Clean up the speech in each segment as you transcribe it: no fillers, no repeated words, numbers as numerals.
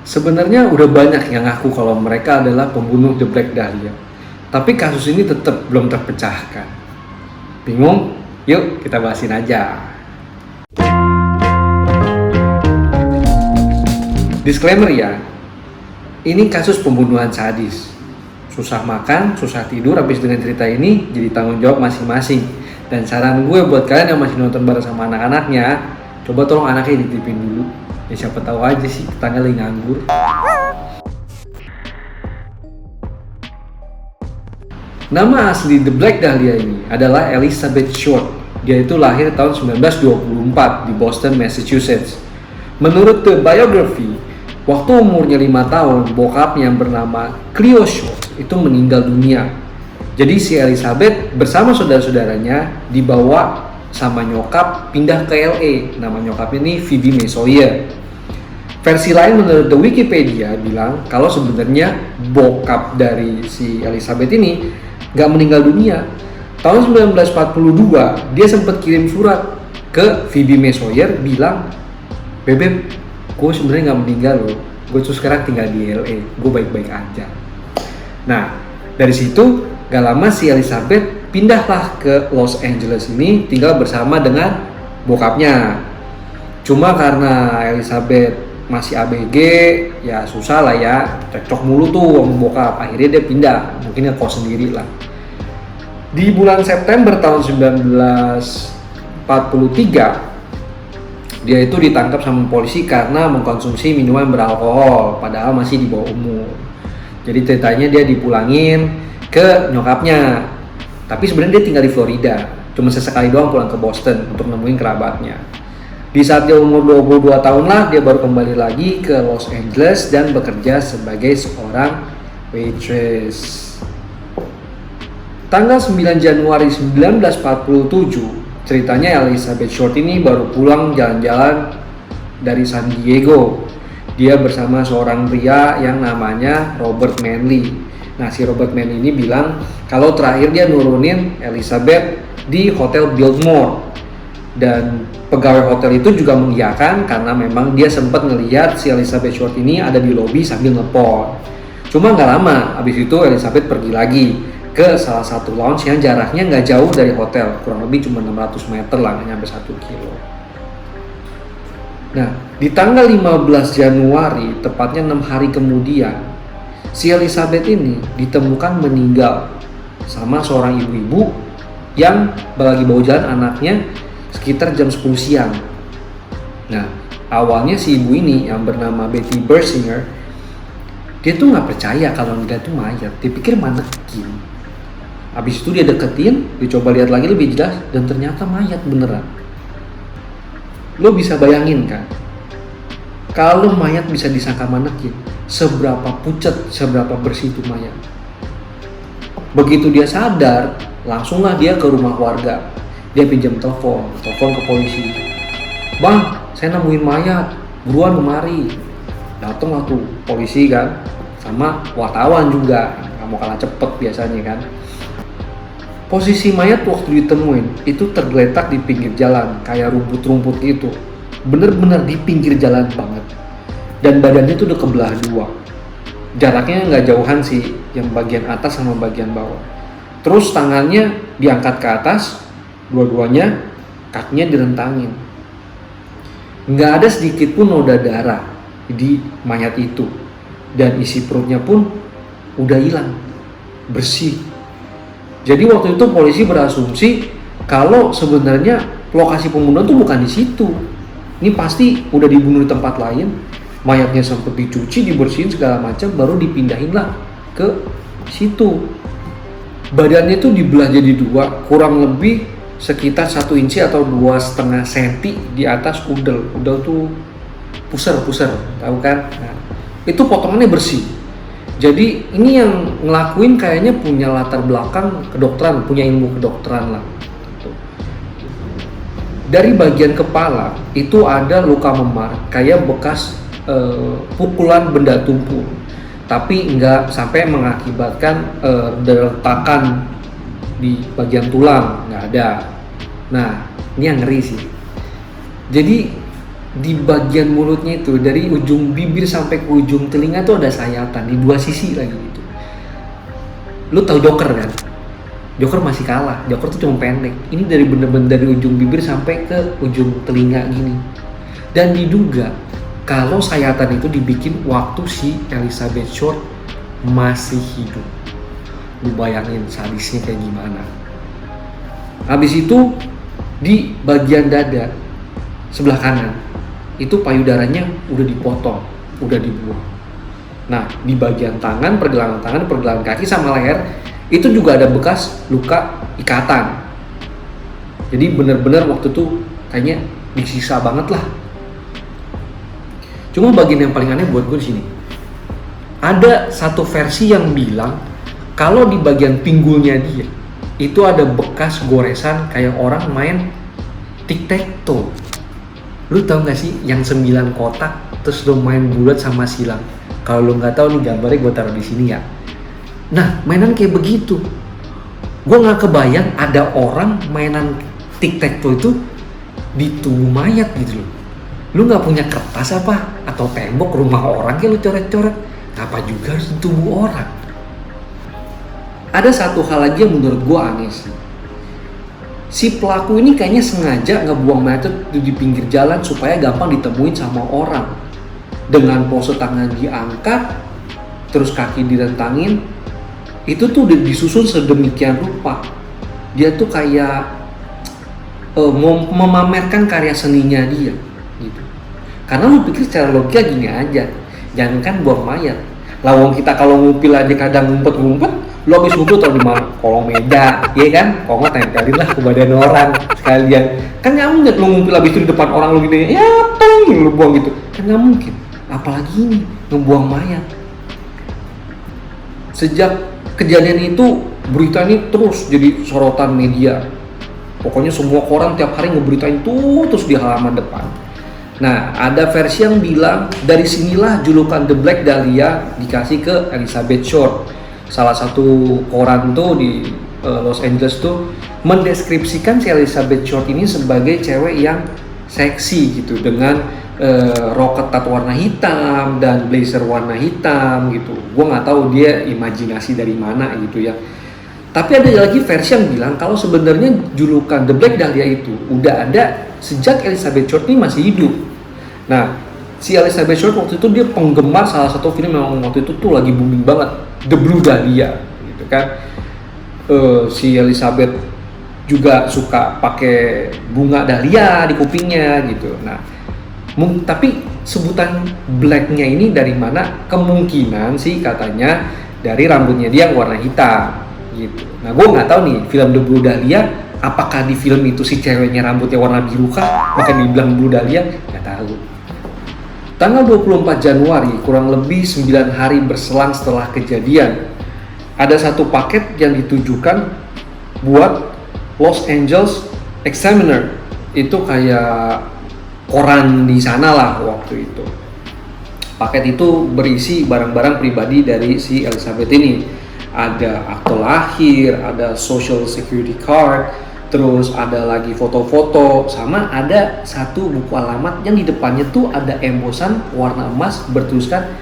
Sebenarnya udah banyak yang ngaku kalau mereka adalah pembunuh The Black Dahlia. Tapi kasus ini tetap belum terpecahkan. Bingung? Yuk kita bahasin aja. Disclaimer ya, ini kasus pembunuhan sadis. Susah makan, susah tidur habis dengan cerita ini jadi tanggung jawab masing-masing. Dan saran gue buat kalian yang masih nonton bareng sama anak-anaknya, coba tolong anaknya dititipin dulu. Ya siapa tahu aja sih tetangga lagi nganggur. Nama asli The Black Dahlia ini adalah Elizabeth Short. Dia itu lahir tahun 1924 di Boston, Massachusetts. Menurut The Biography, waktu umurnya 5 tahun, bokapnya yang bernama Cleo Short itu meninggal dunia. Jadi si Elizabeth bersama saudara-saudaranya dibawa sama nyokap pindah ke LA. Nama nyokapnya ini Phoebe May Sawyer. Versi lain menurut The Wikipedia bilang kalau sebenarnya bokap dari si Elizabeth ini nggak meninggal dunia. Tahun 1942 dia sempat kirim surat ke Phoebe May Sawyer bilang, "Bebek, gue sebenarnya nggak meninggal loh. Gue tuh sekarang tinggal di LA. Gue baik-baik aja." Nah, dari situ gak lama si Elizabeth pindahlah ke Los Angeles ini tinggal bersama dengan bokapnya. Cuma karena Elizabeth masih ABG, ya susah lah ya, cekcok mulu tuh sama bokap. Akhirnya dia pindah, mungkin ngekos sendiri lah. Di bulan September tahun 1943, dia itu ditangkap sama polisi karena mengkonsumsi minuman beralkohol, padahal masih di bawah umur. Jadi ceritanya dia dipulangin ke nyokapnya, tapi sebenarnya dia tinggal di Florida, cuma sesekali doang pulang ke Boston untuk nemuin kerabatnya. Di saat dia umur 22 tahun lah, dia baru kembali lagi ke Los Angeles dan bekerja sebagai seorang waitress. Tanggal 9 Januari 1947, ceritanya Elizabeth Short ini baru pulang jalan-jalan dari San Diego. Dia bersama seorang pria yang namanya Robert Manley. Nah, si Robert Manley ini bilang kalau terakhir dia nurunin Elizabeth di Hotel Biltmore. Dan pegawai hotel itu juga mengiyakan karena memang dia sempat ngelihat si Elizabeth Short ini ada di lobi sambil ngelepon. Cuma nggak lama, abis itu Elizabeth pergi lagi ke salah satu lounge yang jaraknya nggak jauh dari hotel, kurang lebih cuma 600 meter lah, nggak nyampe 1 kilo. Nah, di tanggal 15 Januari, tepatnya 6 hari kemudian, si Elizabeth ini ditemukan meninggal sama seorang ibu-ibu yang lagi bawa jalan anaknya sekitar jam 10 siang. Nah, awalnya si ibu ini yang bernama Betty Bersinger, dia tuh nggak percaya kalau dia tuh mayat, dipikir manekin. Habis itu dia deketin, dicoba lihat lagi lebih jelas, dan ternyata mayat beneran. Lo bisa bayangin kan, kalau mayat bisa disangka manekin, seberapa pucat, seberapa bersih itu mayat. Begitu dia sadar, langsunglah dia ke rumah warga. Dia pinjam telepon ke polisi. "Bang, saya nemuin mayat, buruan kemari." Datang tuh polisi kan, sama wartawan juga, nggak mau kalah cepet biasanya kan. Posisi mayat waktu ditemuin itu tergeletak di pinggir jalan, kayak rumput-rumput gitu. Bener-bener di pinggir jalan banget. Dan badannya tuh udah kebelah dua. Jaraknya nggak jauhan sih, yang bagian atas sama bagian bawah. Terus tangannya diangkat ke atas, dua-duanya, kakinya direntangin. Nggak ada sedikit pun noda darah di mayat itu. Dan isi perutnya pun udah hilang, bersih. Jadi waktu itu polisi berasumsi kalau sebenarnya lokasi pembunuhan tuh bukan di situ. Ini pasti udah dibunuh di tempat lain. Mayatnya sempat dicuci, dibersihin segala macam, baru dipindahin lah ke situ. Badannya tuh dibelah jadi dua, kurang lebih sekitar 1 inci atau 2,5 senti di atas udel. Udel tuh puser, tahu kan? Nah, itu potongannya bersih. Jadi ini yang ngelakuin kayaknya punya latar belakang kedokteran, punya ilmu kedokteran lah. Dari bagian kepala itu ada luka memar, kayak bekas pukulan benda tumpul, tapi nggak sampai mengakibatkan deretakan di bagian tulang, nggak ada. Nah, ini yang ngeri sih. Jadi di bagian mulutnya itu dari ujung bibir sampai ke ujung telinga tuh ada sayatan di dua sisi lagi gitu. Lu tahu Joker kan? Joker masih kalah. Joker tuh cuma pendek. Ini dari bener-bener dari ujung bibir sampai ke ujung telinga gini. Dan diduga kalau sayatan itu dibikin waktu si Elizabeth Short masih hidup. Lu bayangin sadisnya kayak gimana. Habis itu di bagian dada sebelah kanan itu payudaranya udah dipotong, udah dibuang. Nah, di bagian tangan, pergelangan tangan, pergelangan kaki sama leher itu juga ada bekas luka ikatan. Jadi bener-bener waktu itu kayaknya disiksa banget lah. Cuma bagian yang paling aneh buat gue di sini, ada satu versi yang bilang kalau di bagian pinggulnya dia itu ada bekas goresan kayak orang main tic-tac-toe. Lu tau gak sih yang 9 kotak terus lu main bulat sama silang? Kalau lu nggak tahu nih gambarnya gue taruh di sini ya. Nah, mainan kayak begitu. Gue nggak kebayang ada orang mainan tic-tac-toe itu di tubuh mayat gitu loh. Lu nggak punya kertas apa atau tembok rumah orang kayak lu coret-coret? Apa juga harus di tubuh orang? Ada satu hal lagi yang menurut gue aneh sih. Si pelaku ini kayaknya sengaja ngebuang mayat itu di pinggir jalan supaya gampang ditemuin sama orang. Dengan pose tangan diangkat, terus kaki direntangin, itu tuh udah disusun sedemikian rupa. Dia tuh kayak memamerkan karya seninya dia, gitu. Karena lu pikir secara logika gini aja, jangan kan buang mayat. Lawang kita kalau ngupil aja kadang ngumpet-ngumpet, lu habis ngumpul tau di mana? Kolong meja, ya kan? Kalau nggak tempelin lah ke badan orang sekalian. Kan nggak mungkin lu ngumpil habis itu di depan orang lu gini, ya tong lu buang gitu. Kan nggak mungkin. Apalagi ini ngebuang mayat. Sejak kejadian itu berita ini terus jadi sorotan media. Pokoknya semua koran tiap hari ngeberitain tuh terus di halaman depan. Nah, ada versi yang bilang dari sinilah julukan The Black Dahlia dikasih ke Elizabeth Short. Salah satu koran tuh di Los Angeles tuh mendeskripsikan si Elizabeth Short ini sebagai cewek yang seksi gitu dengan rok ketat warna hitam dan blazer warna hitam gitu. Gue nggak tahu dia imajinasi dari mana gitu ya. Tapi ada lagi versi yang bilang kalau sebenarnya julukan The Black Dahlia itu udah ada sejak Elizabeth Short ini masih hidup. Nah, si Elizabeth Short waktu itu dia penggemar salah satu film yang waktu itu tuh lagi booming banget, The Blue Dahlia gitu kan. Si Elizabeth juga suka pakai bunga dahlia di kupingnya gitu. Nah, tapi sebutan blacknya ini dari mana? Kemungkinan sih katanya dari rambutnya dia yang warna hitam gitu. Nah, gue nggak tahu nih film The Blue Dahlia apakah di film itu si ceweknya rambutnya warna biru kah? Makanya dibilang Blue Dahlia, nggak tahu. Tanggal 24 Januari, kurang lebih 9 hari berselang setelah kejadian, ada satu paket yang ditujukan buat Los Angeles Examiner. Itu kayak koran di sana lah waktu itu. Paket itu berisi barang-barang pribadi dari si Elizabeth ini. Ada akte lahir, ada social security card, terus ada lagi foto-foto, sama ada satu buku alamat yang di depannya tuh ada embosan warna emas bertuliskan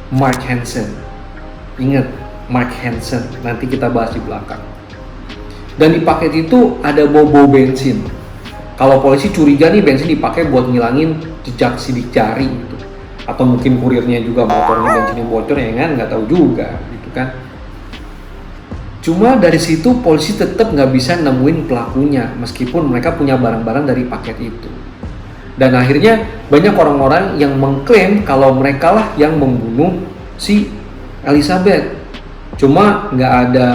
Mark Hansen. Ingat, Mark Hansen, nanti kita bahas di belakang. Dan di paket itu ada bau-bau bensin. Kalau polisi curiga nih bensin dipakai buat ngilangin jejak sidik jari gitu. Atau mungkin kurirnya juga motornya bensinnya bocor, ya kan, nggak tahu juga gitu kan. Cuma dari situ polisi tetap nggak bisa nemuin pelakunya meskipun mereka punya barang-barang dari paket itu. Dan akhirnya banyak orang-orang yang mengklaim kalau mereka lah yang membunuh si Elizabeth. Cuma nggak ada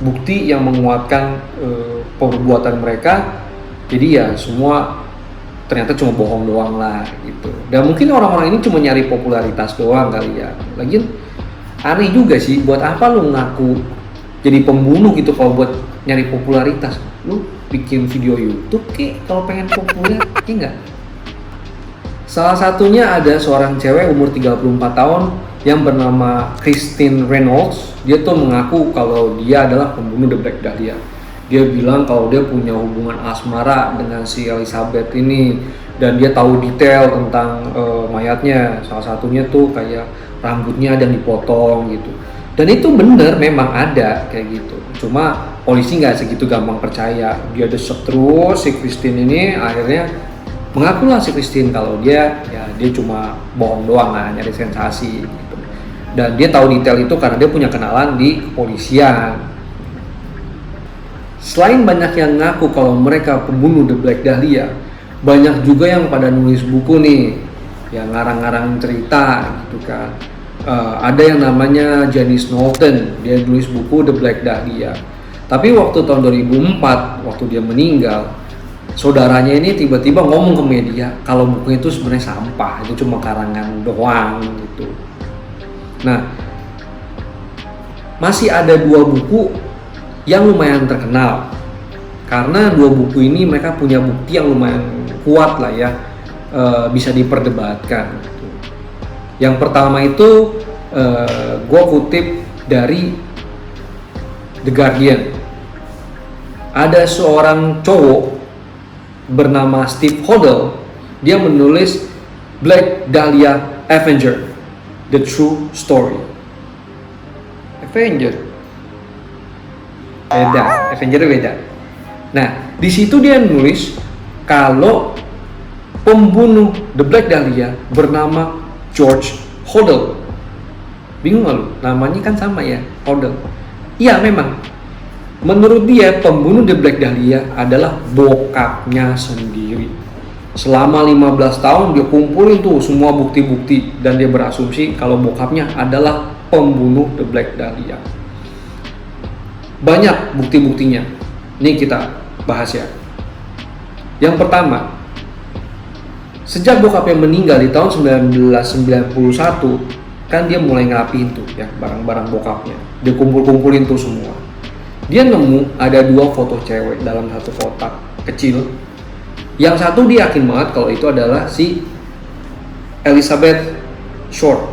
bukti yang menguatkan perbuatan mereka. Jadi ya semua ternyata cuma bohong doang lah gitu. Dan mungkin orang-orang ini cuma nyari popularitas doang kali ya. Lagian aneh juga sih, buat apa lu ngaku jadi pembunuh gitu kalau buat nyari popularitas? Lu bikin video YouTube kek kalau pengen populer, ya enggak? Salah satunya ada seorang cewek umur 34 tahun yang bernama Christine Reynolds. Dia tuh mengaku kalau dia adalah pembunuh The Black Dahlia. Dia bilang kalau dia punya hubungan asmara dengan si Elizabeth ini, dan dia tahu detail tentang mayatnya. Salah satunya tuh kayak rambutnya ada yang dipotong gitu. Dan itu bener, memang ada kayak gitu. Cuma polisi nggak segitu gampang percaya. Dia desek terus si Christine ini, akhirnya mengakulah si Christine kalau dia cuma bohong doang lah, nyari sensasi gitu. Dan dia tahu detail itu karena dia punya kenalan di kepolisian. Selain banyak yang ngaku kalau mereka pembunuh The Black Dahlia, banyak juga yang pada nulis buku nih, yang ngarang-ngarang cerita gitu kan. Ada yang namanya Janice Knowlton, dia nulis buku The Black Dahlia. Tapi waktu tahun 2004, waktu dia meninggal, saudaranya ini tiba-tiba ngomong ke media kalau buku itu sebenarnya sampah, itu cuma karangan doang gitu. Nah, masih ada 2 buku yang lumayan terkenal, karena 2 buku ini mereka punya bukti yang lumayan kuat lah ya, bisa diperdebatkan gitu. Yang pertama itu gue kutip dari The Guardian. Ada seorang cowok bernama Steve Hodel, dia menulis Black Dahlia Avenger, The True Story. Avenger beda. Nah, di situ dia nulis kalau pembunuh The Black Dahlia bernama George Hodel. Bingung gak lu? Namanya kan sama ya, Hodel. Iya memang. Menurut dia pembunuh The Black Dahlia adalah bokapnya sendiri. Selama 15 tahun dia kumpulin tuh semua bukti-bukti, dan dia berasumsi kalau bokapnya adalah pembunuh The Black Dahlia. Banyak bukti-buktinya. Ini kita bahas ya. Yang pertama, sejak bokapnya meninggal di tahun 1991, kan dia mulai ngerapiin tuh ya barang-barang bokapnya. Dia kumpul-kumpulin tuh semua. Dia nemu ada 2 foto cewek dalam satu kotak kecil. Yang satu dia yakin banget kalau itu adalah si Elizabeth Short.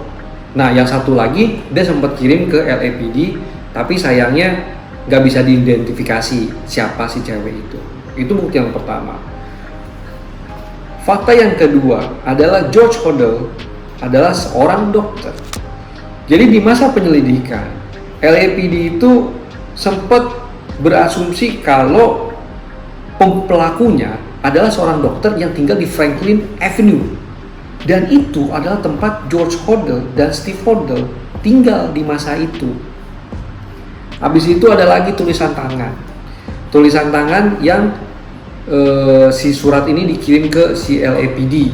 Nah, yang satu lagi dia sempat kirim ke LAPD, tapi sayangnya nggak bisa diidentifikasi siapa si cewek itu. Itu bukti yang pertama. Fakta yang kedua adalah George Hodel adalah seorang dokter. Jadi di masa penyelidikan, LAPD itu sempat berasumsi kalau pelakunya adalah seorang dokter yang tinggal di Franklin Avenue. Dan itu adalah tempat George Hodel dan Steve Hodel tinggal di masa itu. Habis itu ada lagi tulisan tangan. Tulisan tangan yang si surat ini dikirim ke si LAPD.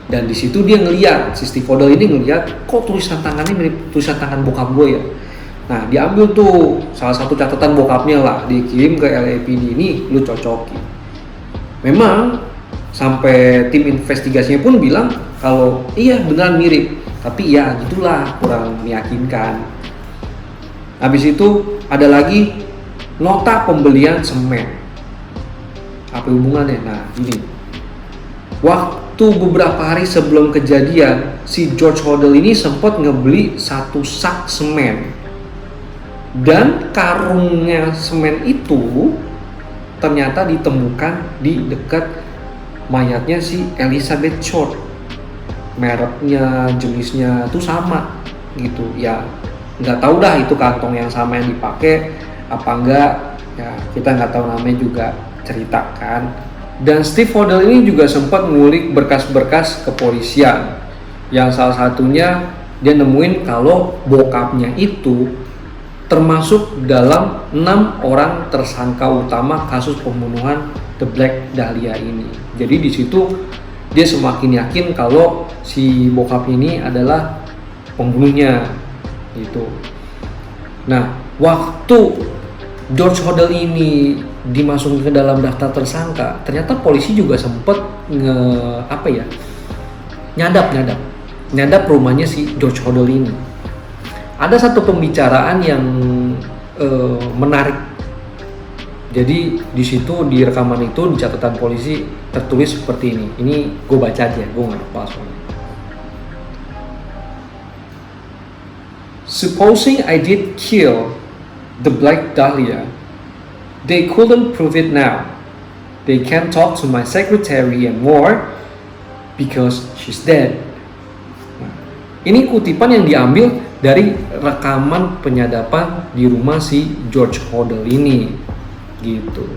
Dan di situ dia ngeliat, si Steve Hodel ini ngeliat, kok tulisan tangannya mirip tulisan tangan bokap gue ya. Nah, diambil tuh salah satu catatan bokapnya lah, dikirim ke LAPD, ini lu cocokin. Memang sampai tim investigasinya pun bilang kalau iya beneran mirip, tapi ya gitulah, kurang meyakinkan. Habis itu ada lagi nota pembelian semen. Apa hubungannya? Nah, ini. Waktu beberapa hari sebelum kejadian, si George Hodel ini sempat ngebeli 1 sak semen. Dan karungnya semen itu ternyata ditemukan di dekat mayatnya si Elizabeth Short. Mereknya, jenisnya tuh sama gitu ya. Nggak tahu dah itu kantong yang sama yang dipakai apa enggak ya, kita nggak tahu, namanya juga ceritakan. Dan Steve Hodel ini juga sempat ngulik berkas-berkas kepolisian, yang salah satunya dia nemuin kalau bokapnya itu termasuk dalam 6 orang tersangka utama kasus pembunuhan The Black Dahlia ini. Jadi di situ dia semakin yakin kalau si bokap ini adalah pembunuhnya gitu. Nah, waktu George Hodel ini dimasukkan ke dalam daftar tersangka, ternyata polisi juga sempat nyadap rumahnya si George Hodel ini. Ada satu pembicaraan yang menarik. Jadi di situ, di rekaman itu, di catatan polisi tertulis seperti ini. Ini gue baca aja, gue nggak hafal soalnya. Supposing I did kill the Black Dahlia, They couldn't prove it now. They can't talk to my secretary anymore because she's dead. Nah, ini kutipan yang diambil dari rekaman penyadapan di rumah si George Hodel ini, gitu.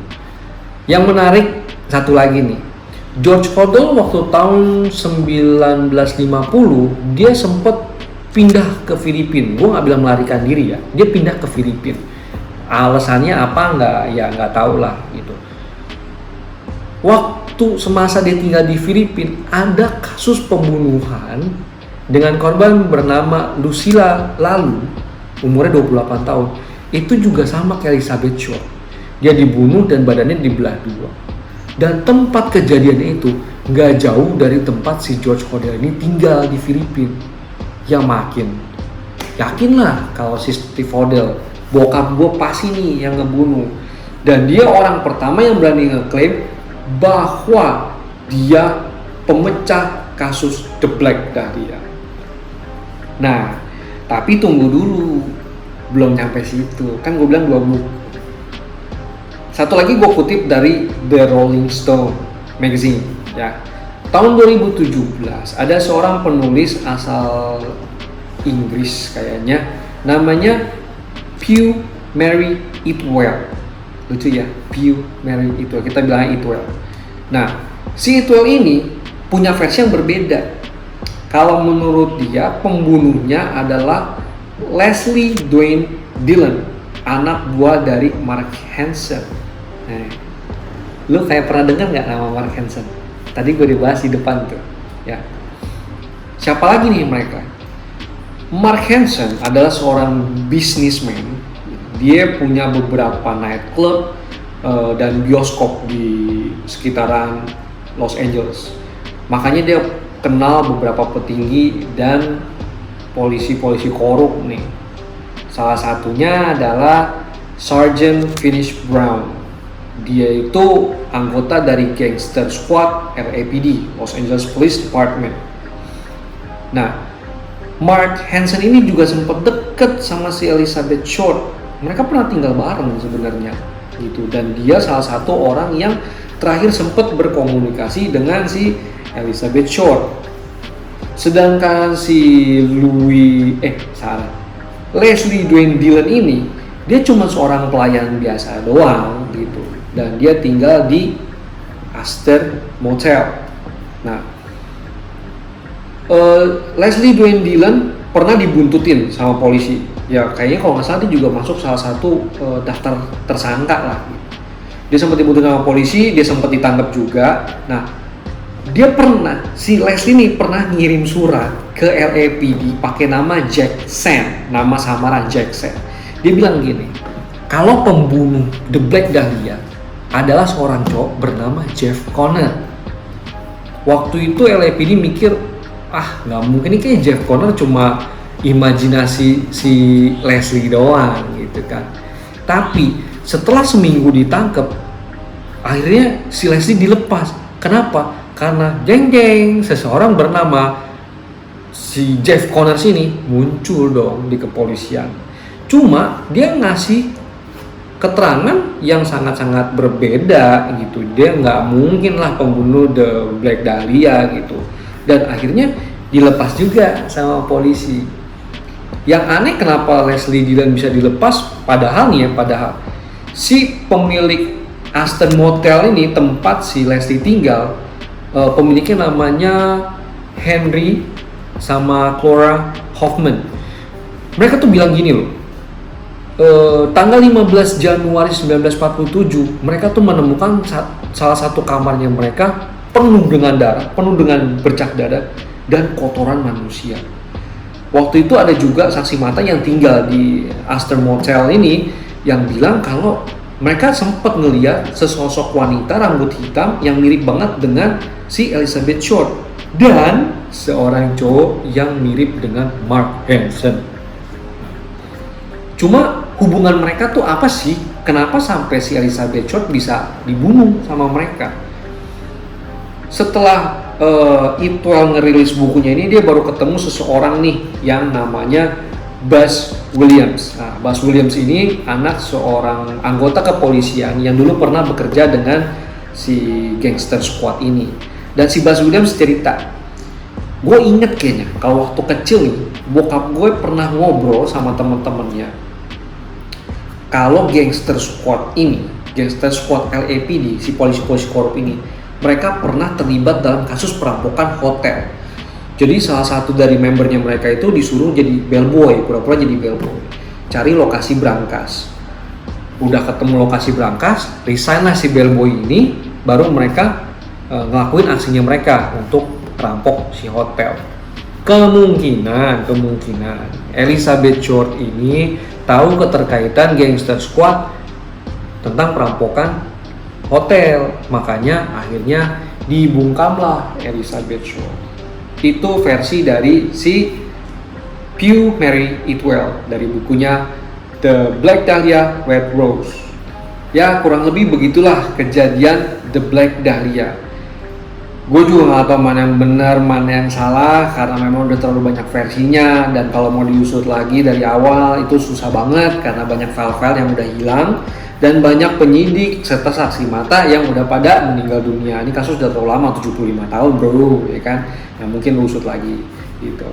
Yang menarik satu lagi nih, George Hodel waktu tahun 1950 dia sempat pindah ke Filipina. Gue nggak bilang melarikan diri ya, dia pindah ke Filipina. Alasannya apa nggak tahu lah gitu. Waktu semasa dia tinggal di Filipina ada kasus pembunuhan dengan korban bernama Lucila Lalu, umurnya 28 tahun. Itu juga sama kayak Elizabeth Short. Dia dibunuh dan badannya dibelah dua. Dan tempat kejadian itu nggak jauh dari tempat si George Hodel ini tinggal di Filipina. Ya makin yakinlah kalau si Steve Hodel, bokap gue pasti nih yang ngebunuh. Dan dia orang pertama yang berani ngeklaim bahwa dia pemecah kasus The Black Dahlia. Nah, tapi tunggu dulu, belum nyampe situ. Kan gue bilang 2 buku. Satu lagi gue kutip dari The Rolling Stone magazine ya. Tahun 2017 ada seorang penulis asal Inggris kayaknya, namanya Pew Mary Itwell. Lucu ya, Pew Mary Itwell, kita bilangnya Itwell. Nah, si Itwell ini punya versi yang berbeda. Kalau menurut dia, pembunuhnya adalah Leslie Dwayne Dillon, anak buah dari Mark Hansen. Nah, lu kayak pernah dengar nggak nama Mark Hansen? Tadi gue dibahas di depan tuh, ya. Siapa lagi nih mereka? Mark Hansen adalah seorang businessman. Dia punya beberapa nightclub dan bioskop di sekitaran Los Angeles. Makanya dia kenal beberapa petinggi dan polisi-polisi korup nih. Salah satunya adalah Sergeant Finis Brown. Dia itu anggota dari Gangster Squad LAPD, Los Angeles Police Department. Nah, Mark Hansen ini juga sempat deket sama si Elizabeth Short. Mereka pernah tinggal bareng sebenarnya, gitu. Dan dia salah satu orang yang terakhir sempat berkomunikasi dengan si Elizabeth Short. Sedangkan si Leslie Dwayne Dillon ini, dia cuma seorang pelayan biasa doang, gitu. Dan dia tinggal di Astor Motel. Nah, Leslie Dwayne Dillon pernah dibuntutin sama polisi. Ya kayaknya kalau nggak salah dia juga masuk salah satu daftar tersangka lah. Dia sempat dibuntutin sama polisi, dia sempat ditangkap juga. Nah, si Leslie ini pernah ngirim surat ke LAPD pakai nama Jack Sand, nama samaran Jack Sand. Dia bilang gini, kalau pembunuh The Black Dahlia adalah seorang cowok bernama Jeff Conner. Waktu itu LAPD mikir, nggak mungkin ini kayak Jeff Conner cuma imajinasi si Leslie doang gitu kan. Tapi setelah seminggu ditangkap, akhirnya si Leslie dilepas. Kenapa? Karena jeng-jeng seseorang bernama si Jeff Conner sini muncul dong di kepolisian. Cuma dia ngasih keterangan yang sangat-sangat berbeda gitu. Dia nggak mungkin lah pembunuh The Black Dahlia gitu. Dan akhirnya dilepas juga sama polisi. Yang aneh kenapa Leslie Dillon bisa dilepas, padahal si pemilik Aston Motel ini, tempat si Leslie tinggal, pemiliknya namanya Henry sama Cora Hoffman. Mereka tuh bilang gini loh, tanggal 15 Januari 1947 mereka tuh menemukan salah satu kamarnya mereka penuh dengan darah, penuh dengan bercak darah dan kotoran manusia. Waktu itu ada juga saksi mata yang tinggal di Astor Motel ini yang bilang kalau mereka sempat ngeliat sesosok wanita rambut hitam yang mirip banget dengan si Elizabeth Short dan seorang cowok yang mirip dengan Mark Hansen. Cuma hubungan mereka tuh apa sih? Kenapa sampai si Elizabeth Short bisa dibunuh sama mereka? Setelah Itwell ngerilis bukunya ini, dia baru ketemu seseorang nih yang namanya Buzz Williams. Nah, Buzz Williams ini anak seorang anggota kepolisian yang dulu pernah bekerja dengan si gangster squad ini. Dan si Buzz Williams cerita, gue inget kayaknya kalau waktu kecil nih, bokap gue pernah ngobrol sama temen-temennya kalau gangster squad ini, gangster squad LAPD, si polisi-polisi korup ini, mereka pernah terlibat dalam kasus perampokan hotel. Jadi salah satu dari membernya mereka itu disuruh jadi bellboy, pura-pura jadi bellboy, cari lokasi brankas. Udah ketemu lokasi brankas, resign lah si bellboy ini, baru mereka ngelakuin aksinya mereka untuk rampok si hotel. Kemungkinan Elizabeth Short ini tahu keterkaitan gangster squad tentang perampokan hotel, makanya akhirnya dibungkamlah Elizabeth Short. Itu versi dari si Pugh Mary Itwell dari bukunya The Black Dahlia Red Rose. Ya kurang lebih begitulah kejadian The Black Dahlia. Gue juga nggak tahu mana yang benar mana yang salah karena memang udah terlalu banyak versinya, dan kalau mau diusut lagi dari awal itu susah banget karena banyak file-file yang udah hilang dan banyak penyidik serta saksi mata yang udah pada meninggal dunia. Ini kasus udah terlalu lama, 75 tahun bro, ya kan? Nah mungkin usut lagi gitu.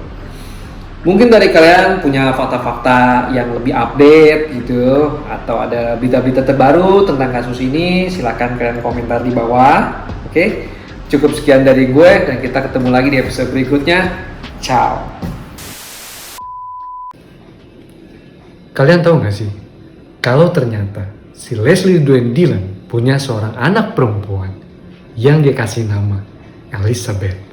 Mungkin dari kalian punya fakta-fakta yang lebih update gitu, atau ada berita-berita terbaru tentang kasus ini, silahkan kalian komentar di bawah. Oke? Cukup sekian dari gue, dan kita ketemu lagi di episode berikutnya. Ciao. Kalian tahu gak sih, kalau ternyata si Leslie Dwayne Dillon punya seorang anak perempuan yang dia kasih nama Elizabeth.